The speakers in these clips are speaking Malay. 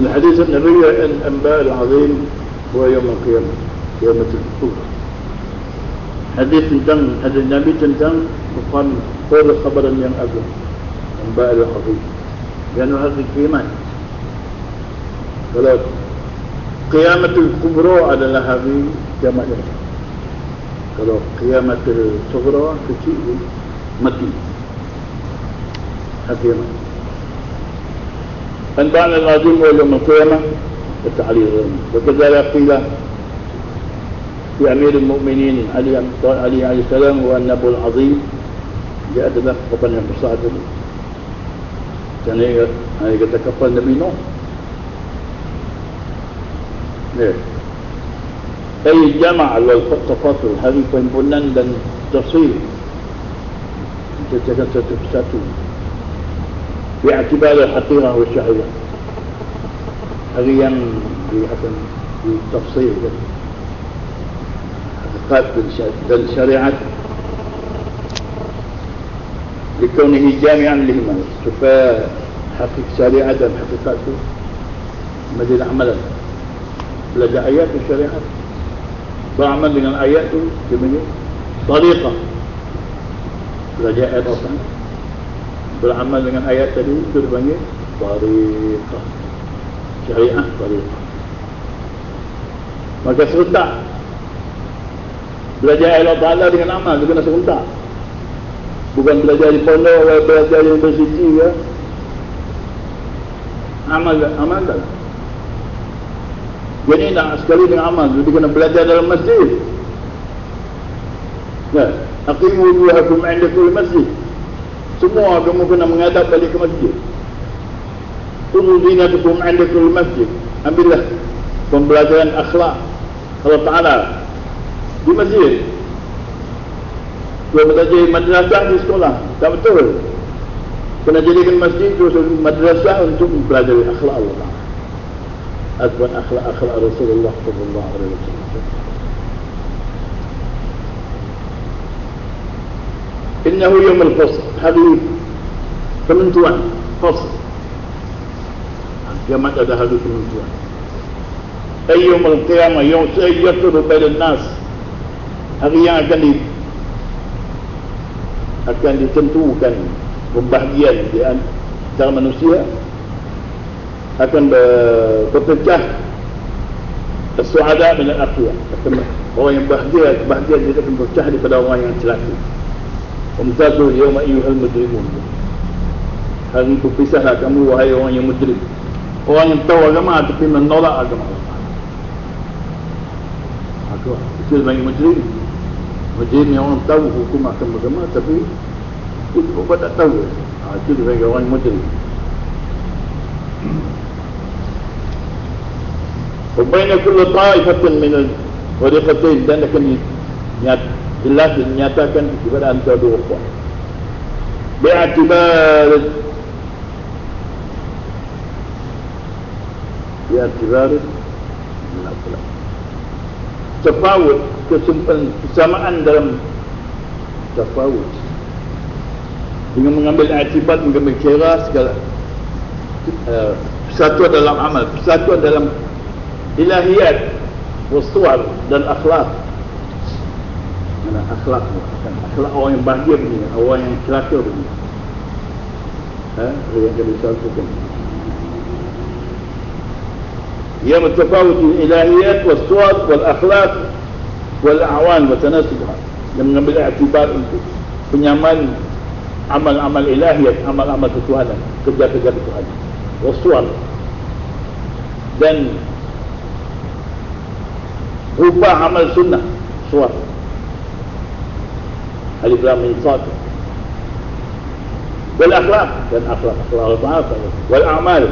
الحديث النبوي الأنباء العظيم هو يوم القيامة قيامة الكبرى. Hadis Nabi tentang bukan khabaran yang agung, Anba al-Azim, yang hari kiamat. Kalau Qiyamatul Kubra adalah hari kiamat ini. Kalau Qiyamatul Sughra kecil mati. Hari kiamat. Anba al-Azim wa yawm al-qiyamah ta'alil. وكذلك قيل في أمير المؤمنين علي عليه السلام هو النبي العظيم جاء adalah kapan yang besar dulu. Dan dia kata kapan Nabi Nuh. Ay jama' wal tafasul, hari perhimpunan dan tafsir. Kita satu persatu. Bi'tibar al-haqiqah wa syahiyah. Hari yang akan ditafsirkan dan syariat لكونه جامعا لهما supaya hakik syariat dan hakikat itu menjadi amalan. Belajar ayat dan syariat, beramal dengan ayat itu sebenarnya tariqah. Belajar ayat apa? Beramal dengan ayat tadi itu dipanggil tariqah. Syariat tariqah. Maka serentak belajar Allah Ta'ala dengan amal, dia kena serentak. Bukan belajar di pondok, belajar di universiti ya. Amal tak. Jadi nak sekali dengan amal, dia kena belajar dalam masjid. Nah, aqimu wujuhakum 'inda kulli masjid. Semua kamu kena menghadap balik ke masjid. Khudhu zinatakum 'inda kulli masjid. Ambillah pembelajaran akhlak Allah Ta'ala di masjid. Dia belajar madrasah di sekolah, tak betul. Kena jadikan masjid itu madrasah untuk mempelajari akhlak Allah Ta'ala. Adban akhlak Rasulullah sallallahu alaihi wasallam. Innahu yawmul fasl, hari penentuan, fasl. Kiamat ada hari penentuan. Ayyumul qiyamah, yawm sayyaturu bainan nas. Hari yang akan ditentukan pembahagian di antara manusia, akan berpecah as-su'ada min al-aqwa. Orang yang bahagia dia akan berpecah daripada orang yang celaka. Umtadu yawma ayyuhal mujrimun. Hari berpisahlah kamu wahai orang yang mujrim. Orang yang tahu agama tapi menolak agama Allah. Itu sebagai mujrim. Mujrim yang orang tahu hukum agama tapi itu tak tahu. Itu sebagai orang mujrim. وبين كل طائفة من الفريقين dan akan jelas dinyatakan kepada antara dua kuat. Bi'atibar tafawut, kesamaan dalam tafawut dengan mengambil akibat, mengambil kira segala persatuan dalam amal, persatuan dalam ilahiyat, wasuar dan akhlak. Mana akhlak? Akhlak orang yang bahagia begini, orang yang celaka begini. Yang kami satukan. Ia bertafawut ilahiyat, wasuar, wal akhlak, wal a'wan, wa tanasubha. Yang mengambil akibat untuk penyamaan amal-amal ilahiyat, amal-amal ketuhanan, kerja-kerja ketuhanan, wasuar dan rupa amal sunnah, suar, alif lam mim sad, wal akhlaq dan akhlak Allah Ta'ala, wal a'mal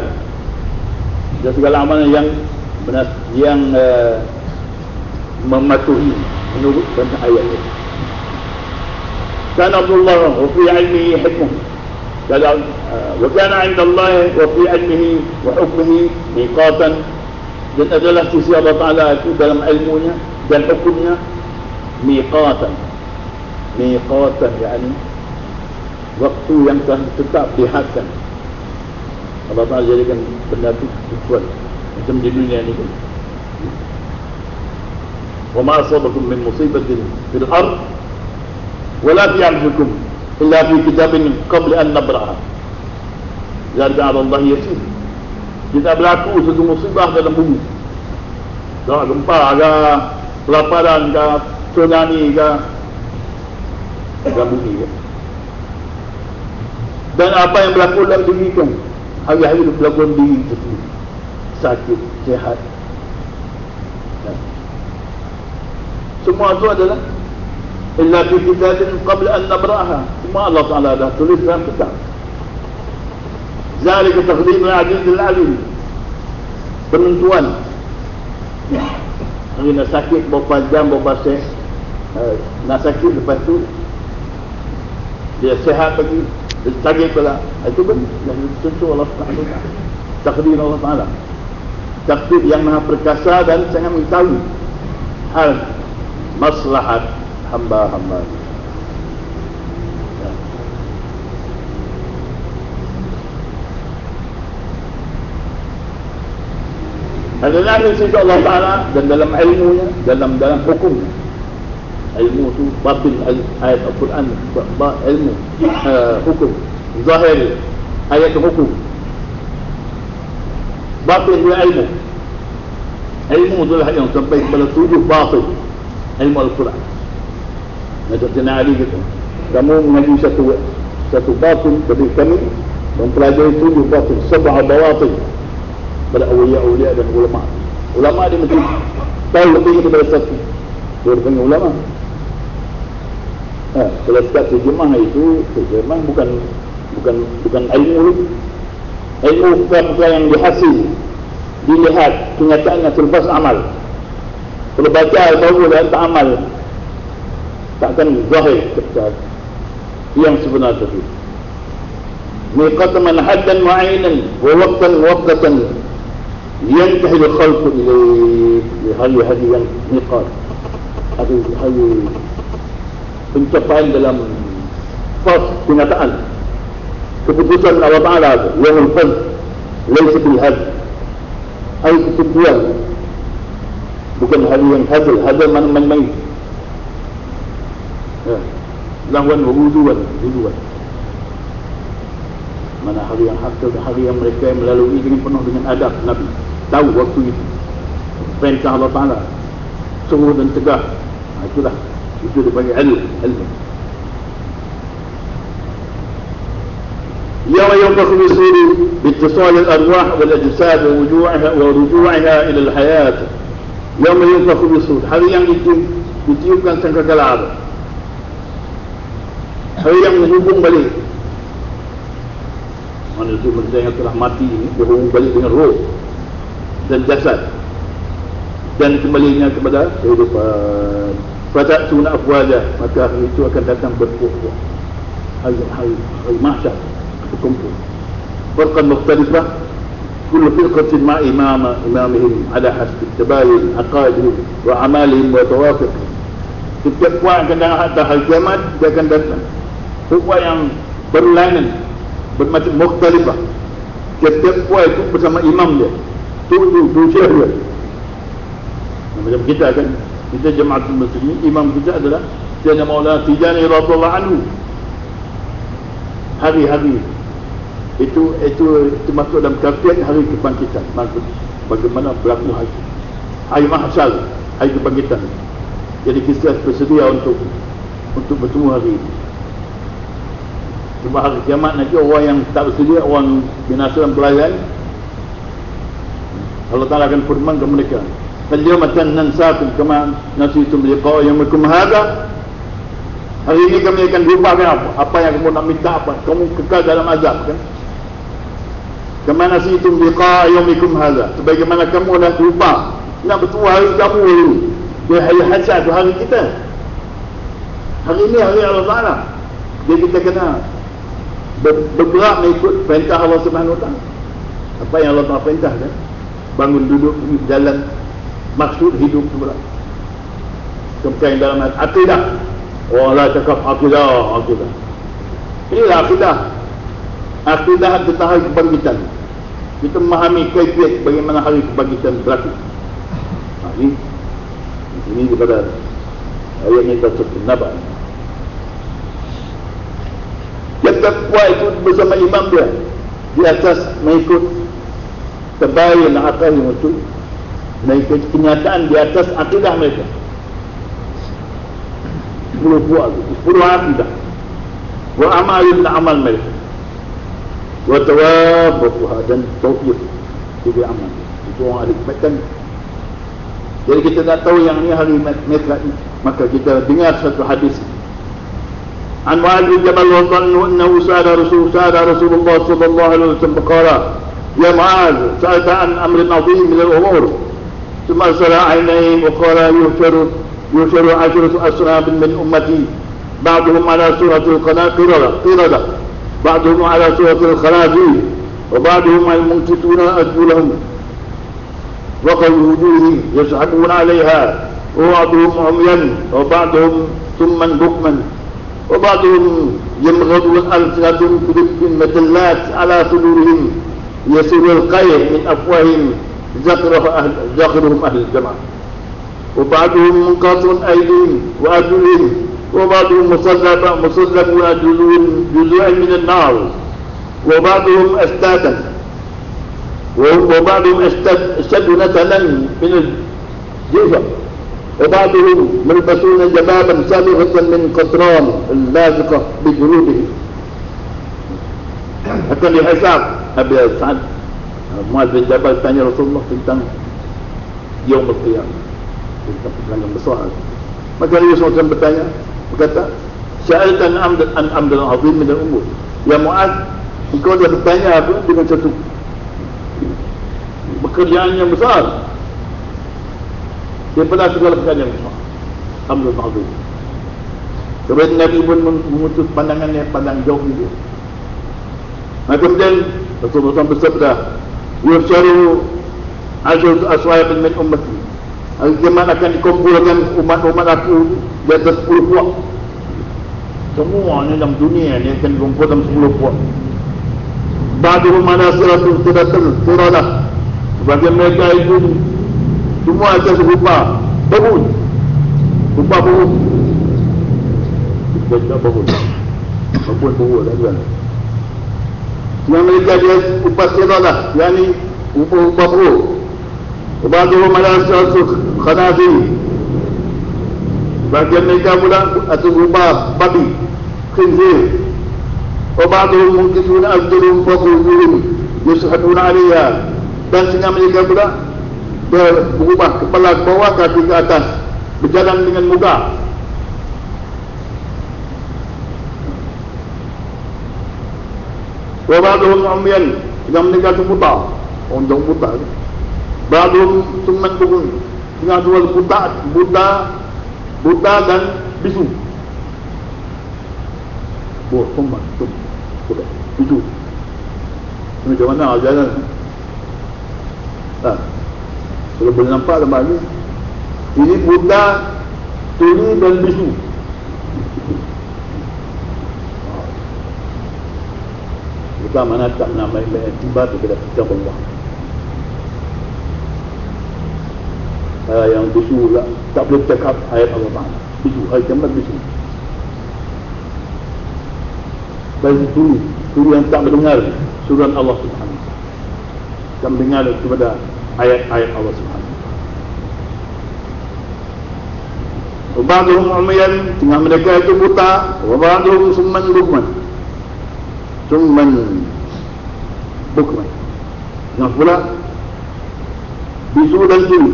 dan segala amalan yang mematuhi menurut tentang ayat ini. Kana Allah wa fi ilmihi hukmuh, wa kana 'inda Allah wa fi ilmihi wa hukmihi miqatan. Dan adalah sisi Allah Ta'ala itu dalam ilmunya dan hukumnya miqatan, yakni waktu yang telah tetap dihadkan. Allah Ta'ala jadikan benda itu tujuan. macam di dunia ni. Wa ma asabakum min musibatin fil ard wala fi anfusikum illa fi kitabin qabla an nabraha. Zalika 'ala Allah yasir. Jika berlaku satu musibah dalam bumi, dah gempa ke, kelaparan ke, tsunami ke, dalam bumi ke, dan apa yang berlaku dalam diri kan, hari-hari berlaku dalam diri itu, sakit, sihat, semua itu adalah illa fi kitabin qabla an nabraha. Semua Allah Ta'ala dah tulis dalam kitab. Zalika taqdirul azizul alim. Penentuan hari nak sakit berapa jam, berapa set, nak sakit, lepas tu dia sihat lagi, dia sakit pula. Itu kan yang ditentu Allah Ta'ala, takdir Allah Ta'ala, takdir yang maha perkasa dan sangat mengetahui hal maslahat hamba-hamba. Adalah sifat Allah Ta'ala dan dalam ilmunya, dalam hukum. Ilmu tu batin ayat Al-Quran, ilmu, hukum zahir ayat hukum, batin dia ilmu. Ilmu itulah yang sampai kepada 7 batin ilmu Al-Quran. Macam Sayyidina Ali kata, kamu mengaji satu batin dari kami, mempelajari 7 batin, 7 bawatin pada awliya-awliya dan ulama. Ulama dia mesti tahu lebih daripada satu. Dia panggil ulama. Kalau sekat terjemah itu, terjemah bukan ilmu itu. Ilmu perkara yang dihasil, dilihat kenyataannya selepas amal. Kalau baca tahu dan tak amal, takkan zahir yang sebenar tadi. Miqatan haddan wa 'ainan wa waqtan ينتهي الخلق إليه. Hari-hari yang miqat, hari pencapaian dalam fas kenyataan keputusan Allah Ta'ala. Yang fas laisa bil had, hari kesimpulan, bukan hari yang hasil main-main, lahwan wa wuduan. Mana hari yang hakil, hari yang mereka yang melalui dengan penuh dengan adab Nabi, tahu waktu itu perintah Allah Ta'ala, suruh dan tegah. Itulah, itu dipanggil ilmu. Yawma yunfakhu fi suri biittisal al-arwah wal ajsad wa ruju'iha ila al-hayat. Yawma yunfakhu fi suri, hari yang ditiupkan sangkakala, hari yang menghubung balik manusia yang telah mati ini, berhubung balik dengan roh dan jasad, dan kembalinya kepada kehidupan. Fatatuna afwaja, maka hari itu akan datang berkumpul. Hari mahsyar berkumpul. Firqan mukhtalifah, kullu firqatin ma imamihim ala hasbi tabayin aqaidihim wa amalihim wa tawafiq. Setiap puan akan datang hari kiamat, dia akan datang puan yang berlainan, bermacam mukhtalifah. Setiap puan itu bersama imam dia, tujuh dia. Macam kita kan, kita Jamaatul Muslimin, imam kita adalah Sayyidina Maulana Tijani radhiyallahu anhu. Hari-hari itu masuk dalam kafiat hari kebangkitan. Bagaimana berlaku hari mahsyar, hari kebangkitan. Jadi kita bersedia untuk bertemu hari ini. Sebab hari kiamat nanti orang yang tak bersedia, orang binasa dan belayan, Allah Ta'ala akan firman kepada mereka, "Al-yawma nansakum kama nasitum liqa'a yawmikum hadha." Hari ini kami akan lupakan apa yang kamu nak minta, apa kamu kekal dalam azab kan. Kama nasitum liqa'a yawmikum hadha, sebagaimana kamu dah lupa nak bertemu hari kamu dulu. Dia hari hasyar, hari kita. Hari ini hari Allah Ta'ala. Jadi kita kena bergerak mengikut perintah Allah Subhanahu Wa Ta'ala. Apa yang Allah Ta'ala perintah kan? Bangun, duduk, jalan, maksud hidup tu pula. Kemudian dalam akidah, la takaf akidah. Inilah akidah. Akidah tentang hari kebangkitan. kita memahami kaifiat bagaimana hari kebangkitan berlaku. Ini kepada ayatnya tersebut Naba. Yang takwa itu bersama imam dia di atas mengikut tabayun akal yang betul, mengikut kenyataan di atas akidah mereka. 10 buah, 10 akidah wa amalin amal mereka wa tawabuha dan tauhid itu amal. Itu orang ahli kebaikan. Jadi kita nak tahu yang ni hari mereka, maka kita dengar satu hadis عن معاذ بن جبل رضي الله عنه انه سأل رسول الله صلى الله عليه وسلم فقال يا معاذ سألت عن امر عظيم من الامور ثم ارسل عينيه وقال يحشر 10 اصحاب من امتي بعضهم على سورة القردة بعضهم على سورة الخنازير وبعضهم المنكسون أرجلهم وقل وجوههم يسحبون عليها وبعضهم عميا وبعضهم سما بكما وبعضهم يمغض ألسنتهم بالمثلات على صدورهم يسير القير من أفواههم زخرهم أهل الجماعة وبعضهم منقطع أيديهم وأرجلهم وبعضهم مصلبون جزوعا من النار وبعضهم أستادا وبعضهم أشد نتنا من الجيفة وبعضهم ملبسون جبابا سابغة من قطران اللازقة بجلودهم. Akan dihisab Habis Sa'ad Muaz bin Jabal tanya Rasulullah tentang Yaum al-Qiyamah, tentang perjalanan besar. Maka Rasulullah SAW bertanya, berkata, Sya'altan an amdal azim min al-umur. Ya Muaz, engkau dah bertanya apa dengan satu pekerjaan yang besar daripada segala pekerjaan yang besar, amdal azim. Kemudian Nabi pun memutus pandangannya, pandang jauh itu. Maka kemudian Rasulullah SAW bersabda, Yusharu Azul Aswayab min ummati. Hari kiamat akan dikumpulkan umat-umat aku di atas 10 puak. Semua ni dalam dunia ni akan dikumpul dalam 10 puak. Ba'duhum ala siratul qiradah. Sebagian mereka itu semua akan serupa berun. Rupa berun. Kita tak berun. Berun tak kan. Yang mereka dia rupa qiradah, yakni rupa berun. Ba'duhum ala siratul khanazir. Bagian mereka pula atau rupa babi, khinzir. Waba'duhum munkisuna arjulum fawqahum yushabuna 'alayha. Dan setengah mereka pula berubah kepala ke bawah, kaki ke atas, berjalan dengan muka. Waba'duhum umyan, setengah mereka itu buta, orang jauh buta. Ba'duhum summan bukun, setengah dua buta dan bisu. Summan, bisu. Macam mana jalan? Kalau boleh nampak dalam ni, ini buta, tuli dan bisu. Buta mana tak nak main-main tiba tu kita kitab Allah. Yang bisu lah, tak boleh cakap ayat Allah Ta'ala. Bisu, hari kiamat bisu. Bagi tuli yang tak mendengar surah Allah Subhanahu wa ta'ala, tak mendengar kepada ayat-ayat Allah Subhanahu wa ta'ala. Waba'duhum umyan, tengah mereka itu buta. Waba'duhum summan bukman, yang pula bisu dan tuli.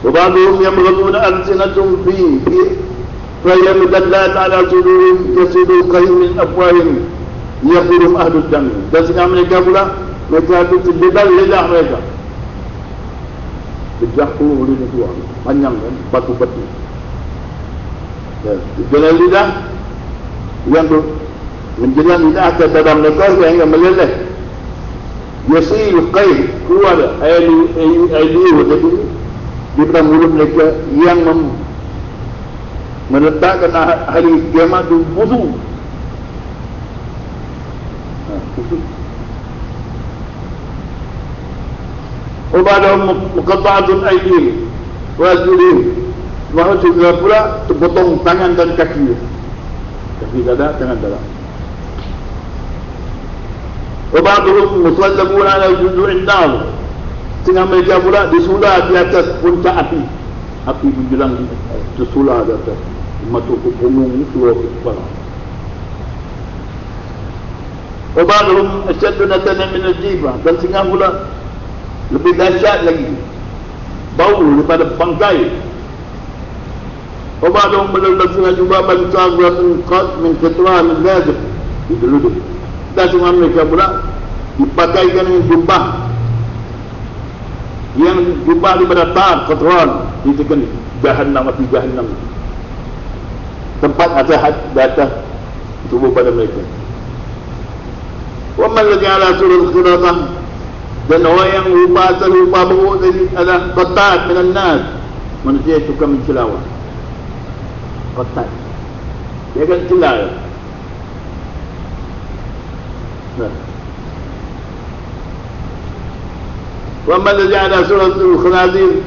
وبعضهم يمغضون ألسنتهم فيه فهي مدلات على صدورهم يسيل القيء من أفواههم يخرهم أهل الدم. Dan setengah mereka pula, mereka itu terjebal lidah mereka. Lidah lidah tua, panjang kan, batu-batu. Jalan lidah yang menjelang lidah ke dalam mereka sehingga meleleh. Yasil qaih, keluar air liur di dalam mulut mereka yang meletakkan hari kiamat itu busuk. وبعدهم مقطعة أيديهم وأرجلهم. Maksud juga pula terpotong tangan dan kaki. Kaki dada, tangan dada. وبعضهم مصلبون على جذوع النار. Setengah mereka pula disulah di atas puncak api. Api menjelang tersulah di atas. Masuk ke punggung, keluar ke kepala. وبعضهم أشد نتنا من الجيفة. Dan setengah pula lebih dahsyat lagi, bau daripada bangkai. وبعضهم ملبسون جبابا صاغرة قد من كتران لازق. Itu dulu. Dan semua mereka pula dipakaikan dengan jubah yang jubah daripada tar qatran, itu kan jahannam, api jahannam, tempat atas tubuh pada mereka. Wa man ladzi ala surul khiratah. Dan orang yang rupa asal rupa buruk tadi adalah qatat minan nas, manusia yang suka mencelawah. Qatat, dia akan celah. Wa man ladzi ala suratul khanazir.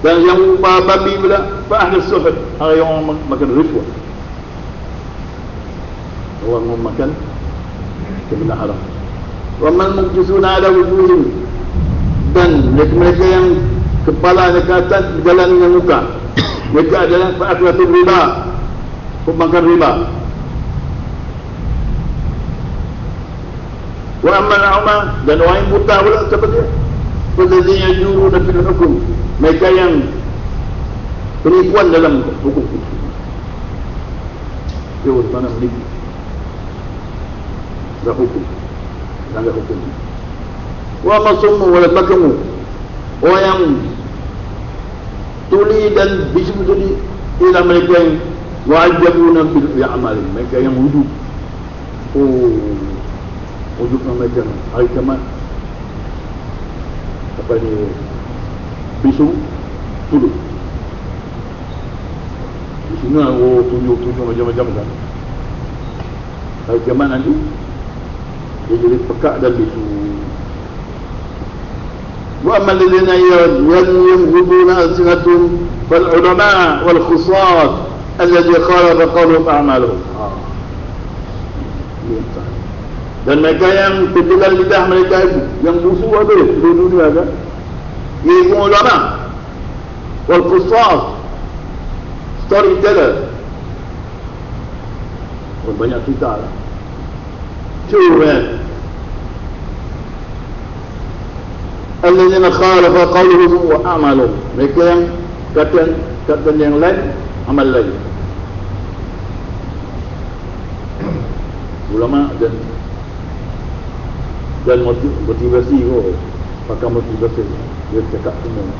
Dan yang rupa babi pula fa ahli suhud, orang yang makan rishwah, orang yang makan benda haram. Wa man mujisuna ala wujuhim. Dan mereka yang kepala ke atas berjalan dengan muka, mereka adalah fa'aklatul riba, pemakan riba. Wa amman a'ma. Dan orang yang buta pula siapa dia? Walladzina yajuruna fil hukum. Mereka yang penipuan dalam hukum. Dia mana menipu dalam hukum, dalam hukum. Wa masummu wa bakamu. Orang yang tuli dan bisu tuli ialah mereka yang wajibuna bil amal. Mereka yang wujud. Wujud mereka hari kiamat. Apa ni? Bisu tuli. Bisu ni tunjuk macam-macam kan. Hari kiamat nanti dia jadi pekak dan bisu. Wa amal ladzina yaghudduna alsinatahum fal ulama wal khussas alladhi khalaqa qawluhum a'maluhum. Dan mereka yang tetelan lidah mereka itu, yang busuk ada seluruh dunia kan, iaitu ulama wal khussas, storyteller. Banyak cerita lah. Alladzina khalaqa qawluhum wa a'maluhum. Mereka yang kata yang lain, amal lain. Ulama dan motivasi pakai motivasi dia cakap semua.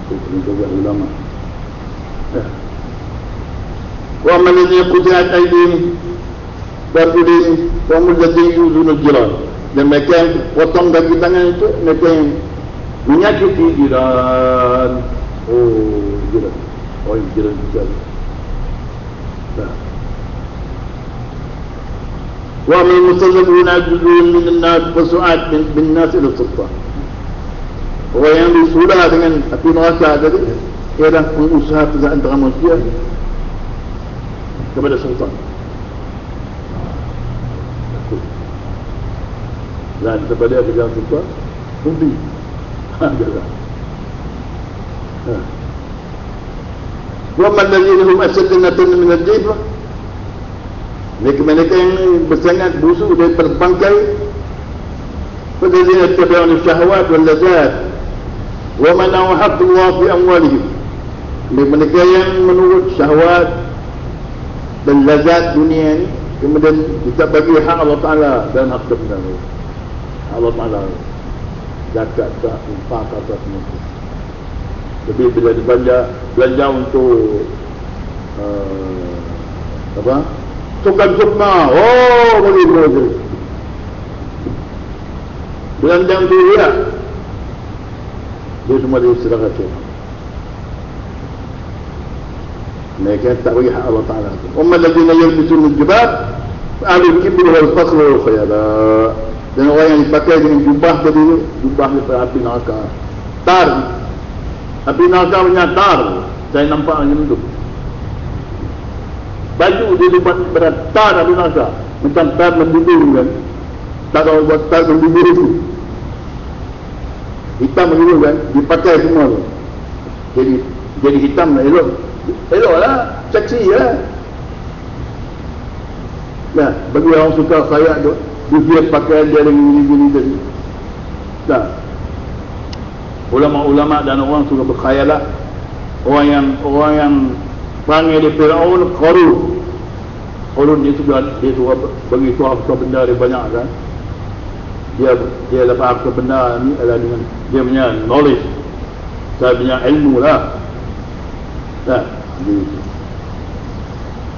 Itu juga ulama. Wa man yaqti'at aydihim Bapulin kamu jadi uzun jiran. Dan mereka yang potong kaki tangan itu, mereka yang menyakiti jiran. Jiran. Yang jiran juga. Wa min mustazabuna juzun min an-nas wa su'at bin nas ila sultan. Orang yang disudah dengan api neraka tadi ialah pengusaha antara manusia kepada sultan. Dan kepada kerajaan sultan Hundi jalan. Wa man ladzi hum asadnatun min al-jibra. Mereka yang bersangat busuk daripada bangkai. Fadzina tabi'un syahwat wal ladzat wa mana'u haqqallah fi amwalihim. Mereka yang menurut syahwat dan lazat dunia ini, kemudian kita bagi hak Allah Ta'ala dan hak benda Allah Ta'ala, zakat, infak, apa semua. Jadi bila belanja untuk sukan sukma, boleh. Belanja untuk riak, dia semua diserahkan Tuhan. Mereka tak bagi hak Allah Ta'ala. Ummal ladzina yalbisuna al-jibab fa'alul kibri wal fasl wal khayala. Dan orang yang dipakai dengan jubah tadi, jubah daripada api neraka. Tar. Api neraka punya tar. Saya nampak macam tu. Baju dia dibuat daripada tar api neraka. Macam tar mendidih kan. Tak kalau buat tar mendidih itu. Hitam begitu kan. Dipakai semua tu. Jadi hitam lah, elok. Elok lah. Seksi lah. Nah, bagi orang suka khayal tu, dia pakaian dia dengan gini-gini tadi. Nah, ulama-ulama dan orang suka berkhayalat. Orang yang panggil dia Fir'aun, Qarun dia suka bagi tu apa benda dia banyak kan. Dia dapat apa benda ni adalah dengan dia punya knowledge, dia punya ilmu lah. Nah, gitu.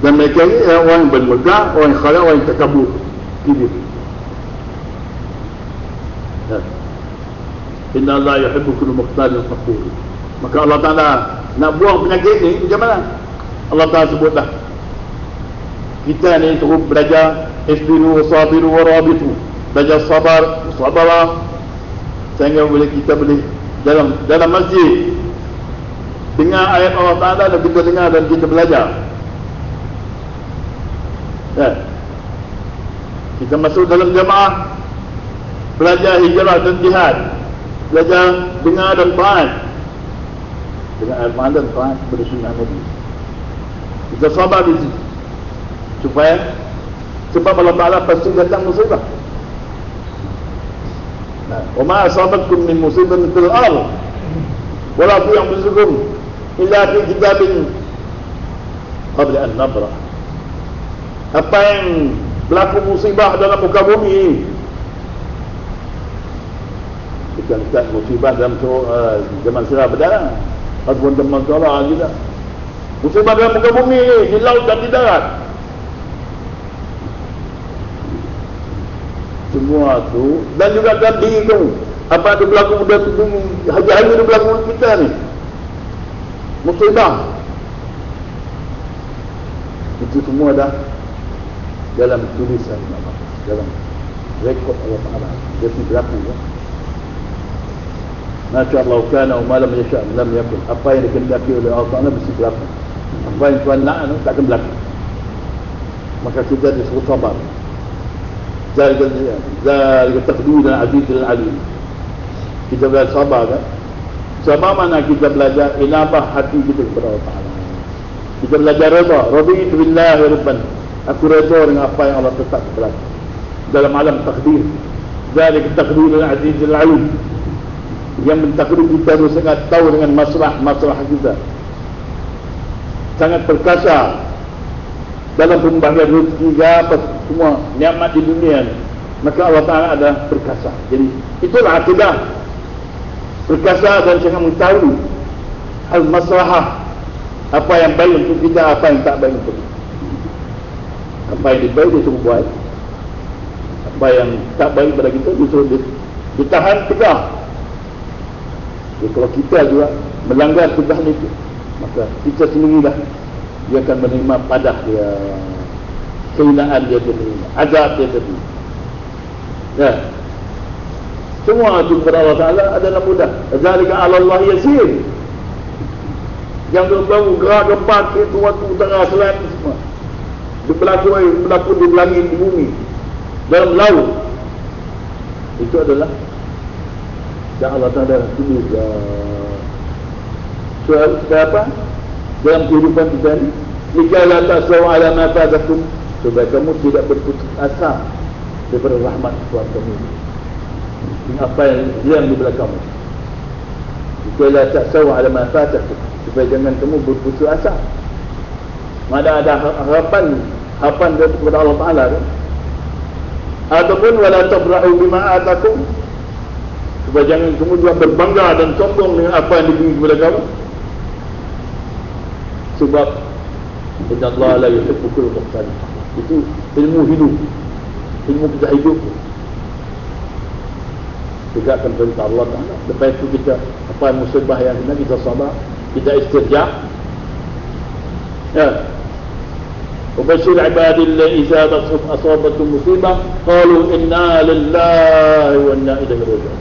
Dan mereka ni orang yang bermegah, orang yang khalaq, orang yang takabur. Gitu. Inna Allah yuhibbu kullu mukhtalin fakhur. Maka Allah Ta'ala nak buang penyakit ni macam mana? Allah Ta'ala sebut dah. Kita ni terus belajar isbiru wa sabiru wa rabitu. Belajar sabarlah. Sehingga kita boleh dalam masjid dengar ayat Allah Ta'ala dan kita dengar dan kita belajar. Kita masuk dalam jamaah, belajar hijrah dan jihad, belajar dengar dan taat, dengar al-Quran dan taat kepada sunnah Nabi. Kita sabar di situ supaya sebab Allah Ta'ala pasti datang musibah. Wa ma asabatkum min musibatin fil ardh wala fi anfusikum illa fi kitabin qabla an nabra. Apa yang berlaku musibah dalam muka bumi ini, bukan musibah dalam zaman silam berdarah ataupun zaman solar juga. Musibah dalam muka bumi ini, di laut dan di darat. Semua tu, dan juga dalam diri kamu. Apa yang berlaku hari-hari yang berlaku kita ni, musibah. Itu semua dah dalam tulisan Allah, dalam rekod Allah Ta'ala. Dia berlaku ya. Masya Allah kana wa ma lam yasha' lam yakun. Apa yang dikehendaki oleh Allah Ta'ala mesti berlaku. Apa yang Tuhan nak tak akan berlaku. Maka kita disuruh sabar. Zalika taqdirul azizul alim. Kita belajar sabar kan. Sabar mana kita belajar inabah hati kita kepada Allah Ta'ala. Kita belajar redha. Raditu billahi rabban. Aku redha dengan apa yang Allah tetap berlaku dalam alam takdir. Zalika taqdirul azizul alim. Yang mentakdir kita itu sangat tahu dengan masalah kita, sangat perkasa dalam pembagian rezeki apa semua nikmat di dunia ni. Maka Allah Ta'ala ada perkasa. Jadi itulah akidah perkasa dan sangat mengetahui al-maslahah, apa yang baik untuk kita, apa yang tak baik untuk kita. Apa yang baik dia suruh buat, apa yang tak baik pada kita dia suruh ditahan tegak. Jadi kalau kita juga melanggar tugas itu, maka kita sendirilah dia akan menerima padah dia, kehinaan dia terima, azab dia terima. Ya. Semua itu kepada Allah Ta'ala adalah mudah. Zalika 'ala Allah yasir. Yang berlaku gerak gempa itu waktu utara selatan semua. Berlaku di langit, di bumi, dalam laut. Itu adalah yang Allah Ta'ala tulis soal apa dalam kehidupan kita ni. Jika la tasaw ala ma fatakum, supaya kamu tidak berputus asa daripada rahmat Tuhan kamu dengan apa yang hilang di belakangmu. Jika la tasaw ala ma fatakum, supaya jangan kamu berputus asa. Mana ada harapan daripada Allah Ta'ala kan? Ataupun wala tafrahu bima atakum, supaya jangan kamu juga berbangga dan sombong dengan apa yang diberi kepada kamu. Sebab Inna Allah la yuhibbu kulla mukhtalin. Itu ilmu hidup, ilmu kita hidup. Tegakkan perintah Allah Ta'ala. Lepas itu kita, apa yang musibah yang kita sabar, kita istirja. Ya. وبشر عبادي الذين إذا أصابتهم مصيبة قالوا إنا لله وإنا إليه راجعون.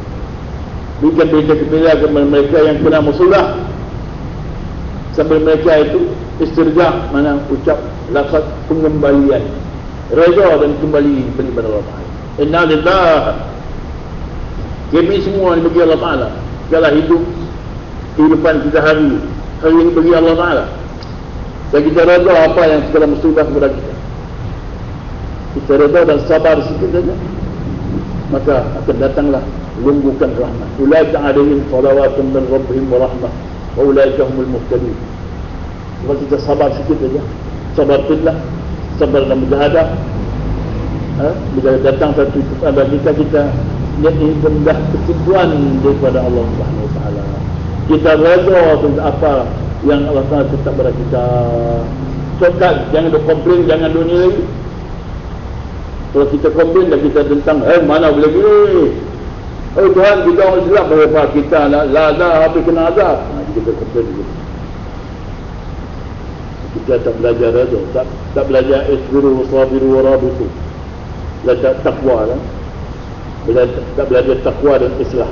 Berikan berita gembira kepada mereka yang kena musibah sambil mereka itu istirja, mana ucap lafaz pengembalian, reda dan kembali kepada Allah Taala. Inna lillahi, kami semua ini bagi Allah Taala. Segala hidup kehidupan kita hari ini bagi Allah Taala. Dan kita reda apa yang segala musibah kepada kita. Kita reda dan sabar sikit saja, maka akan datanglah lumbukan rahmat. Ulaika alaihim salawatun min rabbihim wa rahmah wa ulaika humul muhtadin. Kalau kita sabar sikit saja, sabar fillah, sabar dalam mujahadah, bila datang satu kepada kita ini rendah ketentuan daripada Allah Subhanahu Wa Taala. Kita reda tentang apa yang Allah Taala tetap pada kita. Sokat, jangan komplain, jangan dunia lagi. Kalau kita komplain dan kita tentang mana boleh gini, Tuhan kita orang Islam berapa kita lada habis kena azab. Kita komplain gitu. Kita tak belajar reda, tak belajar isbiru sabiru warabitu. Belajar takwa lah. Tak belajar takwa dan islah.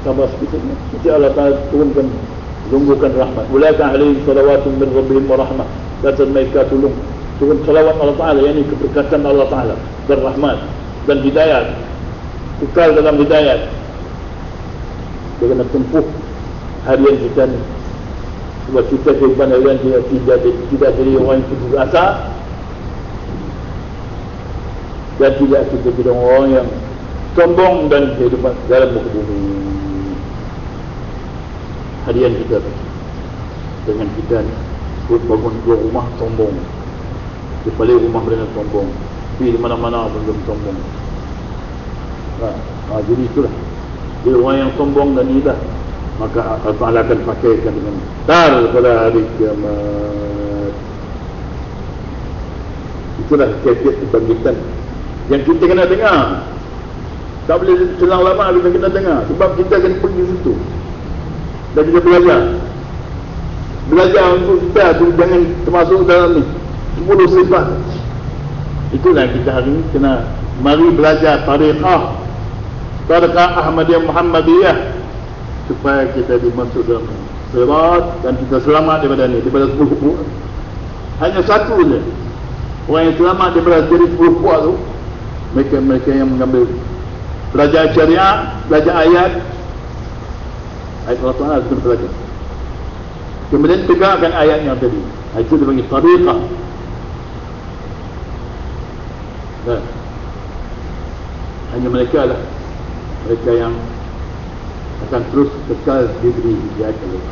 Sabar sedikit. Nanti Allah Ta'ala turunkan, lumbuhkan rahmat. Ulaika alaihim salawatun min rabbihim wa rahmah. Dan mereka turun salawat Allah Ta'ala, yang ini keberkatan Allah Ta'ala dan rahmat dan hidayat, kekal dalam hidayat. Bagaimana tempuh harian kita ni. Sebab kita kehidupan harian tidak jadi orang yang putus asa, dan tidak kita jadi orang yang sombong dan kehidupan dalam muka bumi. Harian kita dengan kita ni bangun dua rumah sombong, di balik rumah mereka sombong, pergi di mana-mana pun sombong. Jadi itulah, dia orang yang sombong dan ilah, maka Allah akan pakaikan dengan tar pada hari kiamat. Itulah tiap-tiap kebangkitan yang kita kena dengar. Tak boleh selang lama kita kena dengar, sebab kita akan pergi situ dan kita belajar untuk kita tu, jangan termasuk dalam ni 10 sifat. Itulah kita hari ini kena mari belajar tariqah Ahmadiyah Muhammadiyah, supaya kita dimasuk dalam sirat dan kita selamat daripada ni, daripada 10 puak. Hanya satu je orang yang selamat daripada dari 10 puak tu, mereka yang mengambil belajar syariat, belajar ayat Allah Ta'ala harus belajar, kemudian tegakkan ayat yang tadi. Itu dia panggil tariqah. Hanya mereka lah, mereka yang akan terus kekal diberi hidayah.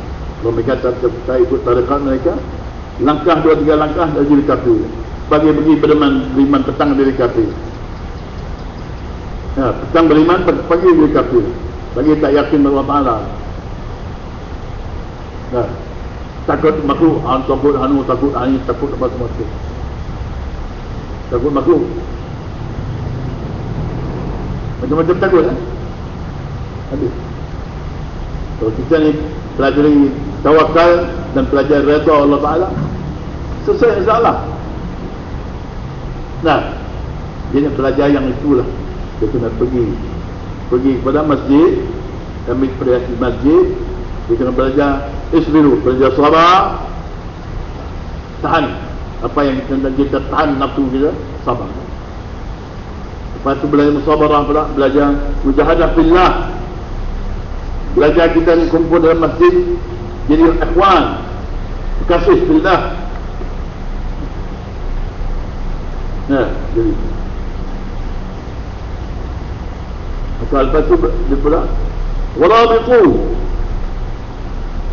Kalau mereka tak ikut tariqah mereka, langkah 2-3 langkah dah jadi kafir. Bagi pergi beriman petang dari kafir. Petang beriman, pagi jadi kafir. Bagi tak yakin Allah Ta'ala. Takut makhluk, takut anu, takut ani, takut apa semua tu. Takut makhluk. Macam-macam takut habis. Kalau kita ni pelajari tawakal dan pelajari redha Allah Ta'ala, selesai masalah. Dia belajar yang itulah. Dia kena pergi kepada masjid, ambil perhiasan masjid. Dia kena belajar isbiru, belajar sabar, tahan apa yang kita tahan nafsu kita, sabar. Lepas tu belajar musabarah pula, belajar mujahadah fillah. Belajar kita ni kumpul dalam masjid jadi ikhwan, kasih fillah. Jadi lepas tu dia pula warabitu,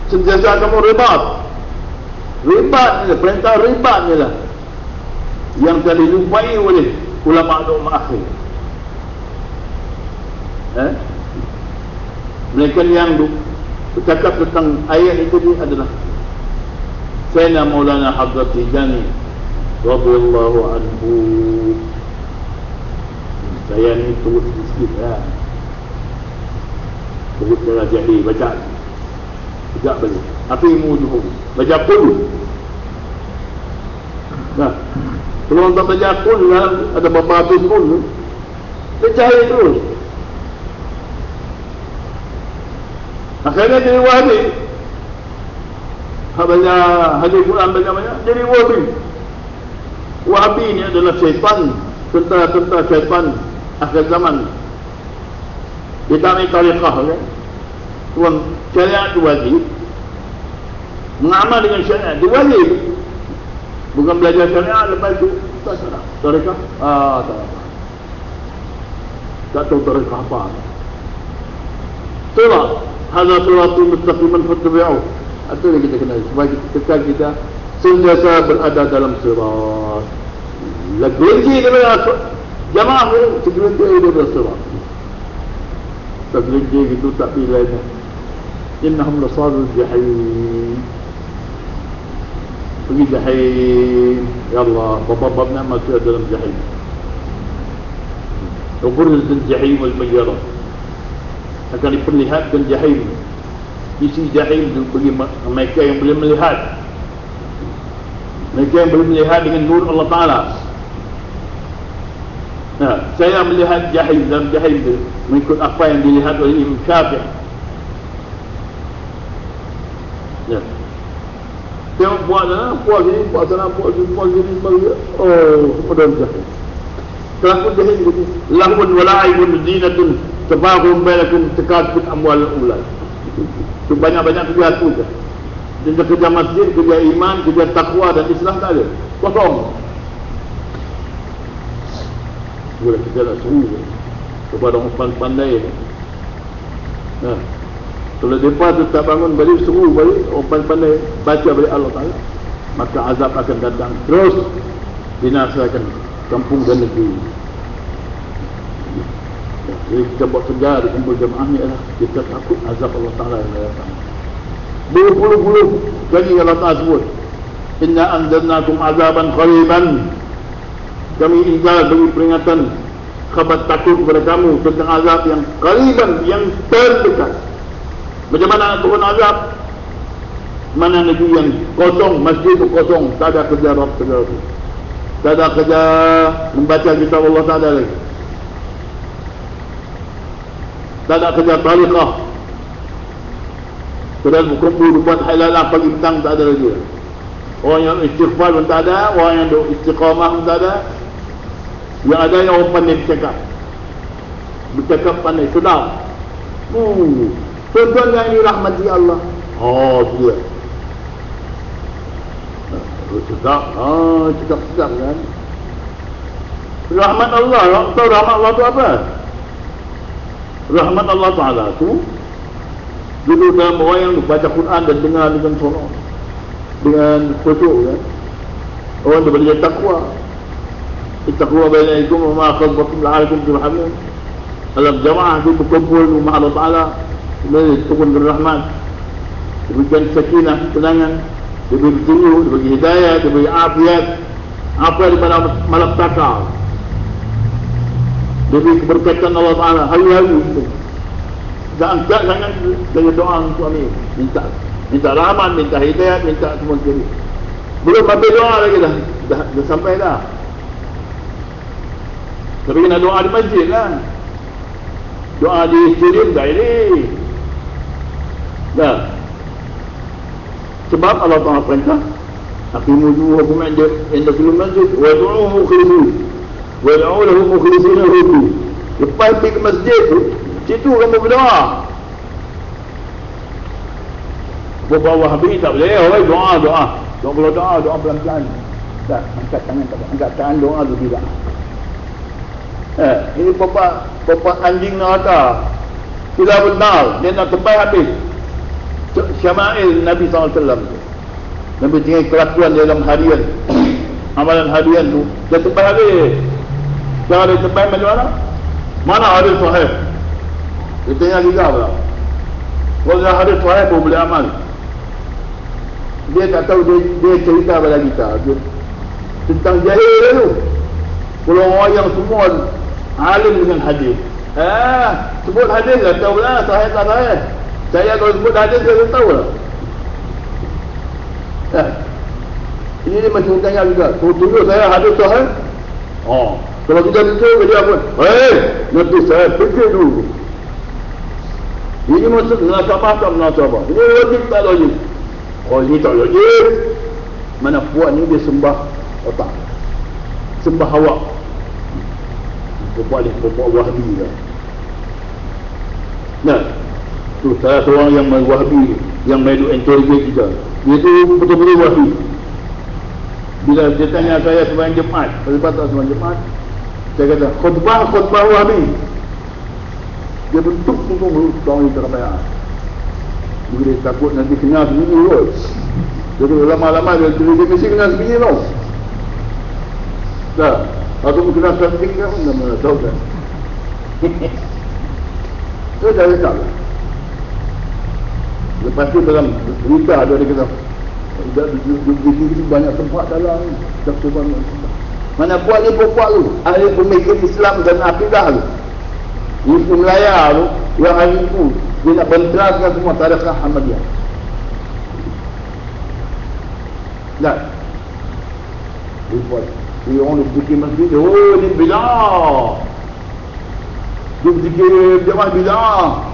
sentiasa kamu ribat ni lah, perintah ribat ni lah yang telah dilupai oleh ulama' akhir. Mereka yang bercakap tentang ayat itu adalah Sayyidina Maulana Hadrat Tijani radhiyallahu anhu. Saya ni turut sikit lah, turut darah jadi baca sekejap balik. Apa ilmu tu? Baca pun Kalau tak baca pun ada berapa ratus pun dia cari terus. Akhirnya jadi Wahabi. Baca hadis Quran banyak-banyak jadi Wahabi. Wahabi ini adalah syaitan, tentara syaitan akhir zaman. Dia tak ambil tariqah kan. Tuan syariat itu wajib. Mengamal dengan syariat itu wajib. Bukan belajar syariat lepas itu tak salah. Tariqah? Tak apa. Tak tahu tariqah apa. Sirat. Hadza siratul mustaqiman fattabi'uh. Itu yang kita kenal. Supaya kita sentiasa berada dalam sirat. Lagi daripada jamaah segelintir daripada sirat. Segelintir gitu tak pilih. Innahum lasalul jahim. Pergi jahim. Ya Allah, bab-babnya masuk dalam jahim. Uburzul jahim wal mayyarah. Akan diperlihatkan jahim. Isi jahim itu bagi mereka yang boleh melihat. Mereka yang boleh melihat dengan nur Allah Ta'ala. Nah, saya melihat jahim dalam jahim itu mengikut apa yang dilihat oleh Imam Syafi'i. Ya. Tengok buat sana, buat sini, buat sana, buat sini, oh, pada jahim. Kelakuan jahim itu lahun wala'ibun zinatun tabaghum bainakum takasut amwal ulad. Itu banyak-banyak kerja tu je. Dia kerja masjid, kerja iman, kerja takwa dan Islam tak ada. Kosong. Boleh kita nak seru kepada orang pandai. Nah, kalau mereka tu tak bangun balik, seru balik, orang pandai baca balik Allah Ta'ala, maka azab akan datang terus binasakan kampung dan negeri. Jadi kita buat kerja di kumpul jemaah ni adalah kita takut azab Allah Ta'ala yang datang. Berpuluh-puluh kali Allah Ta'ala sebut, inna anzalnakum azaban qariban. Kami ingat beri peringatan, khabar takut kepada kamu tentang azab yang qariban, yang terdekat. Macam mana nak turun azab? Mana negeri yang kosong, masjid itu kosong, tak ada kerja Rabb segala itu, tak ada kerja membaca kitab Allah Ta'ala lagi, tak ada kerja tariqah, kerja berkumpul buat halalah pagi petang, tak ada lagi. Orang yang istighfar pun tak ada, orang yang istiqamah pun tak ada. Yang ada yang orang pandai bercakap pandai, sedap. Tuan-tuan yang ini rahmati Allah. Oh, dia sedap. Cakap-cakap kan. Rahmat Allah. Tahu rahmat Allah tu apa? Rahmat Allah Ta'ala tu dulu dalam orang yang baca Quran dan dengar dengan sonok, dengan khusyuk kan. Orang dia boleh takwa. Ittaqwa bainakum wa ma khadbatum la'alakum turhamun. Dalam jamaah itu berkumpul rumah Allah Ta'ala, dia turun rahmat, diberikan sakinah, ketenangan, diberi petunjuk, diberi hidayah, diberi afiat, apa daripada malapetaka, diberi keberkatan Allah Ta'ala hari-hari. Tak angkat sangat dari doa untuk kami, minta rahmat, minta hidayah, minta semua sekali. Belum habis doa lagi dah sampai dah. Tapi kena doa di masjid lah. Doa di stadium tak boleh. Dah. Sebab Allah Ta'ala perintah, aqimu wujuhakum inda kulli masjid wa du'uhu mukhlisin wa du'u lahu mukhlisin lahu. Lepas pergi ke masjid tu, situ kamu berdoa. Bawa Wahabi tak boleh. Doa. Kalau doa pelan-pelan. Dah, angkat tangan tak boleh. Angkat tangan doa tu tidak. Ini bapak anjing neraka. Tidak benar. Dia nak tebal habis syama'il Nabi SAW. Nabi tinggal kelakuan dalam harian. Amalan harian tu dia tebal habis. Cara dia tebal macam mana? Mana hadis sahih? Dia tengah liga pula. Kalau dia hadis sahih pun boleh amal. Dia tak tahu, dia cerita pada kita tentang jahil tu. Kalau orang yang semua alim dengan hadis, sebut hadis lah, tahu lah sahih tak sahih. Saya kalau sebut hadis saya tahu lah. Ini dia macam tanya juga. Tunjuk saya hadis sahih. Oh, kalau kita tunjuk dia pun, nanti saya fikir dulu. Ini maksud nasabah tak nasabah. Ini logik tak logik. Oh, ini tak logik. Mana puak ni dia sembah otak, sembah hawa. Perempuan Wahbi lah. Nah, tu salah seorang yang Wahbi, yang main interrogate kita. Dia tu betul-betul Wahbi. Bila dia tanya saya sembahyang Jumaat, lepas tak sembahyang Jumaat, saya kata khutbah Wahbi. Dia bentuk semua orang yang terbayar. Dia takut nanti kenal sendiri kot. Jadi lama-lama dia mesti kenal sendiri tau. Dah, atau kenal sendiri kan pun mana tahu kan. Itu dah letak lah. Lepas tu dalam berita ada dia kata, di banyak tempat dalam mana buat ni buat tu ahli pemikir Islam dan akidah tu. Ini Melaya tu yang hari itu dia nak benteraskan semua tarikh Ahmadiyah. Tak? Dia buat. Dia orang berfikir masjid. Oh, ni bidah. Dia berfikir jemaah bidah.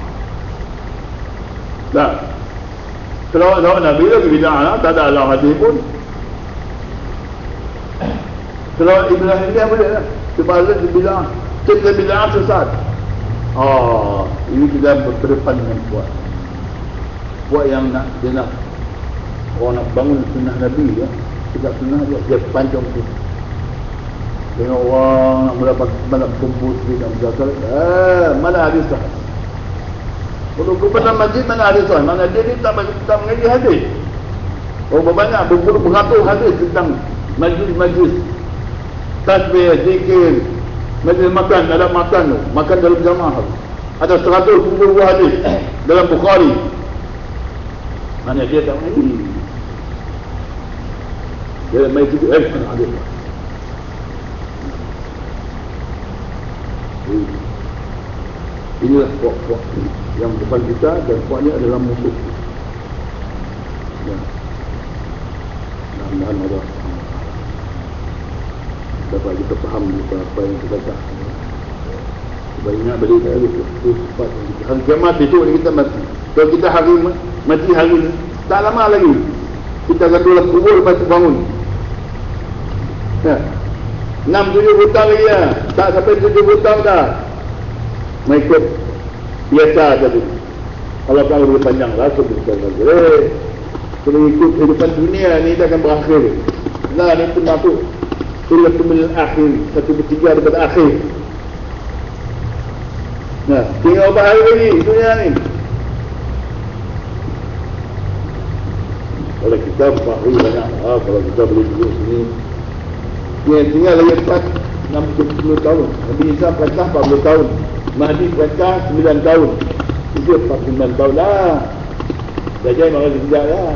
Tak? Kalau Nabi lagi bidah lah. Tak ada Allah hadis pun. Kalau Ibrahim dia boleh lah. Sebab dia bidah. Kita bidah sesat. Oh, ini kita berdepan dengan buat yang nak dia nak orang nak bangun sunnah Nabi ya. Tidak sunnah dia panjang tu. Tengok orang nak mula kumpul sikit nak berjalan. Mana hadis sah? Kalau kebenar masjid mana hadis sah? Mana dia ni tak mengaji hadis. Oh banyak beratus hadis tentang majlis tasbih, zikir, majlis makan, ada makan dalam jamaah. Ada 100 hadis dalam Bukhari. Mana dia tak mengaji? Dia main itu mana ada. Inilah puak-puak yang depan kita dan puaknya adalah musuh. Mudah-mudahan Allah dapat kita faham apa yang kita baca. Sebab ingat balik saya itu sifat hari kiamat itu kita mati. Kalau kita mati hari ini tak lama lagi kita akan tolak kubur lepas tu bangun. 6-7 hutang lagi ya. Tak sampai 7 hutang dah. Mengikut biasa tadi. Allah Ta'ala lebih panjang lah. Kalau ikut kehidupan dunia ni dia akan berakhir. Nah ni pun masuk Sulatul akhir. 1/3 daripada akhir. Nah, tinggal berapa hari lagi dunia ni. Kalau kita faham banyak. Kalau kita boleh duduk sini tinggal lagi 60 tahun. Nabi Isa perintah 40 tahun. Mahdi perintah 9 tahun. Itu 49 tahun lah. Dajjal memang sekejap lah.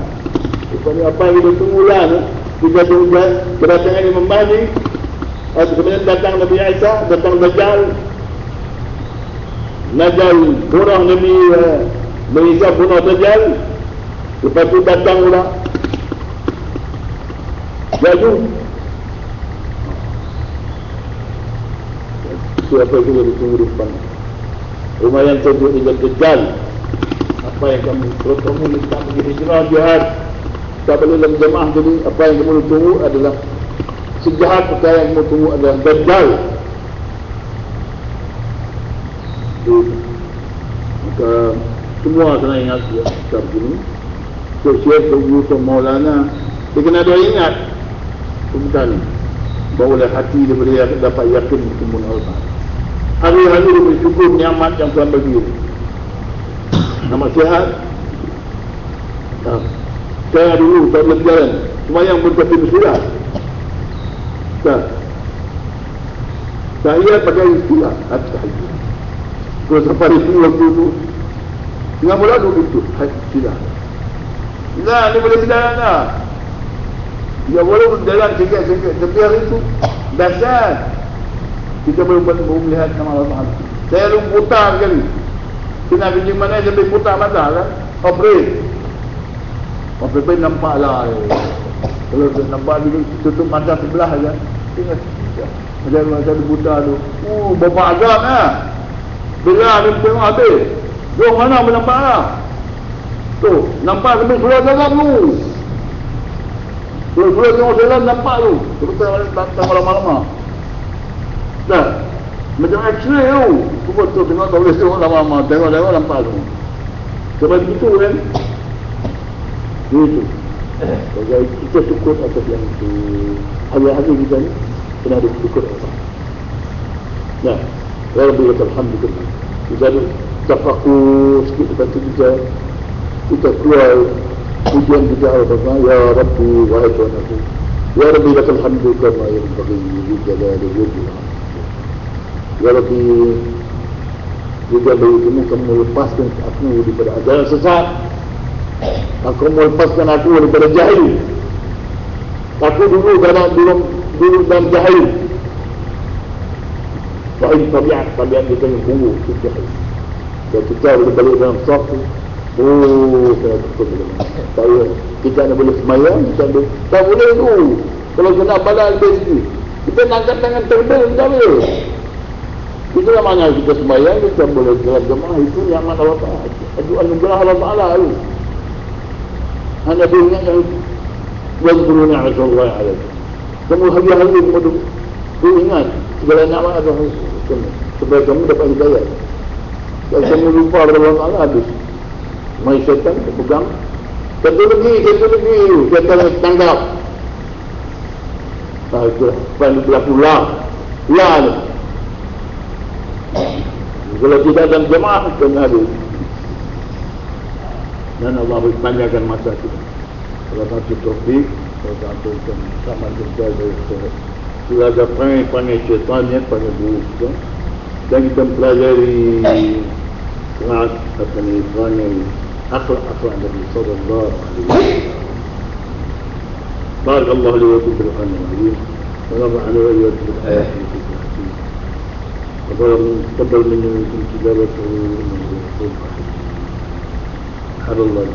Lepas apa yang kita tunggu lah ni. Kita tunggu kedatangan Imam Mahdi. Kemudian datang Nabi Isa, datang Dajjal. Dajjal bunuh Nabi Isa, bunuh Dajjal. Lepas tu datang pula Ya'juj. Apa yang kita ditunggu di depan. Rumah yang terjun dengan Dajjal. Apa yang kamu minta pergi hijrah jihad, tak boleh dalam jemaah. Jadi apa yang kamu tunggu adalah sejahat. Perkara yang kamu tunggu adalah Dajjal. Maka semua kena ingat ya, kita begini. Syekh Yusuf Maulana dia kena ada ingat bukan bahawa hati dia boleh dapat yakin bertemu Allah. Hari-hari dia bersyukur ni'mat yang Tuhan bagi. Nama sihat. Saya dulu tak boleh berjalan. Semayang pun pasti bersurat. Saya pakai surat. Kalau sampai itu waktu itu tengah mula duduk itu surat. Nah, ni boleh berjalan lah. Dia boleh berjalan sikit-sikit. Tapi hari itu dasar kita belum melihat nama Allah Ta'ala. Saya belum putar sekali. Kena pergi mana sampai putar mata kan. Operate nampak lah. Kalau nampak dulu tutup mata sebelah aja. Tengok. Macam masa ada buta tu. Berapa azab lah. Bila dia tengok habis. Dia mana boleh nampak lah. Tu, nampak sampai surah dalam tu. Surah tengok dalam nampak tu. Sebentar datang malam-malam. Dah. Macam X-ray tu. Cuba tu tengok tak boleh tengok lama-lama. Tengok nampak tu. Sebab begitu kan. Itu. Jadi kita syukur atas yang itu. Hari-hari kita ni kena ada syukur Allah. Nah, ya Rabbi lakal hamdu kullu. Kita ada tafakur sikit dekat kita keluar pujian kita Allah. Ya Rabbi wahai Tuhan aku. Ya Rabbi lakal hamdu kama yanbaghi li jalali wajhika. Ya Rabbi, juga bagi kamu lepaskan aku daripada ajaran sesat. Aku melepaskan aku daripada jahil. Aku dulu dalam jahil. Fahim tabiat kita yang buruk itu jahil. Dan kita boleh balik dalam satu. Saya betul dengan kita nak boleh semayang, kita boleh. Tak boleh tu. Kalau kena balas lebih sikit. Kita nak angkat tangan terbang, tak boleh. Itulah mana kita semayang, kita boleh dalam jemaah. Itu yang mana Allah Ta'ala. Itu anugerah Allah Ta'ala tu. Hanya ingat yang wazkuru ni'matallahi 'alaikum. Kamu hari-hari kamu ingat segala nikmat Allah supaya kamu dapat hidayah. Kalau kamu lupa pada Allah Ta'ala habis. Mai syaitan terpegang. Satu lagi, syaitan tangkap. Pada berlaku lah ni. Kalau tidak dalam jemaah kena habis. Dan Allah berpanjangkan masa kita. Kalau satu topik, kalau satu sama kerja dari kita. Sudah ada perangai syaitannya, perangai buruk. Dan kita pelajari kelas apa ni, perangai akhlak Nabi sallallahu alaihi wasallam. Barakallahu li wa lakum fil Qur'anil Azim. Wa nafa'ana wa iyyakum bil ayati wa dhikril hakim. تقبل مني ومنكم تلاوته من القرآن. سبحان الله.